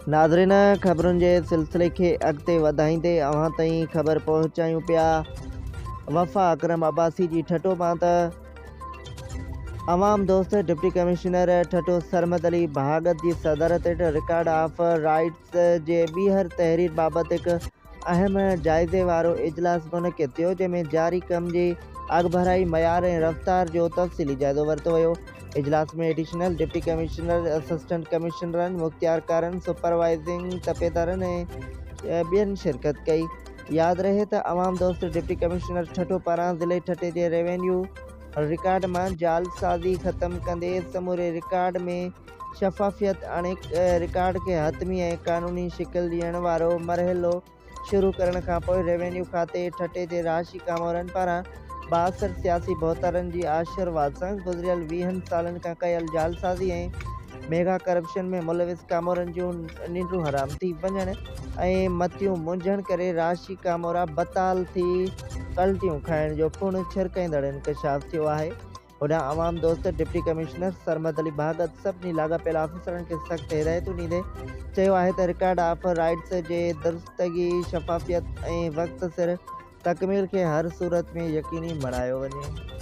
नाज़रीन, ख़बरुनि जे सिलसिले खे अॻिते वधाईंदे अव्हां ताईं ख़बर पहुचायूं पिया। वफ़ा अकरम अब्बासी जी ठठो पांत अवाम दोस्त डिप्टी कमिश्नर ठठो सरमद अली भागत जी सदारत हेठ रिकॉर्ड ऑफ राइट्स जे ॿीहर तहरीर बाबति हिकु अहम जाइज़े वारो इजलास मुनक़िद थियो, जंहिंमें जारी कम जी अॻभराई मयार ऐं रफ़्तार जो तफ़सीली जाइज़ो वरितो वियो। इजलास में एडिशनल डिप्टी कमिश्नर, असिस्टेंट कमिश्नरनि, मुख़्तियारकारनि, सुपरवाइज़िंग तपेदारनि ऐं ॿियनि शिरकत कई। यादि रहे त अवाम दोस्त डिप्टी कमिश्नर ठठो पारां ज़िले ठठे जे रेवेन्यू रिकॉर्ड में जालसाज़ी ख़त्म कंदे समूरे रिकॉर्ड में शफ़ाफ़ियत आणे रिकॉर्ड के हतमी ऐं क़ानूनी शिकिल ॾियण वारो मरहलो शुरू करण खां पोइ रेवेन्यू खाते ठठे जे राशि कामोरनि पारां 62 सियासी बहतरनि जी आशीर्वाद सां गुज़िरियल 20 सालनि खां कयल जालसाज़ी ऐं मेगा करप्शन में मुलविस कामोरनि जूं निंडूं हराम थी वञण ऐं मतियूं मुंझण करे राशि कामोरा बताल थी पलटियूं खाइण जो पुण छिरकंदड़ इंकशाफ थियो आहे। होॾां अवाम दोस्त डिप्टी कमिश्नर सरमद अली भागत सभिनी लाॻापियल ऑफिसरनि खे सख़्त हिदायतूं ॾींदे चयो आहे त रिकॉर्ड ऑफ राइट्स जे दुरुस्तगी, शफ़ाफ़ियत ऐं वक़्त सिर तकमील खे हर सूरत में यकीनी बणायो वञे।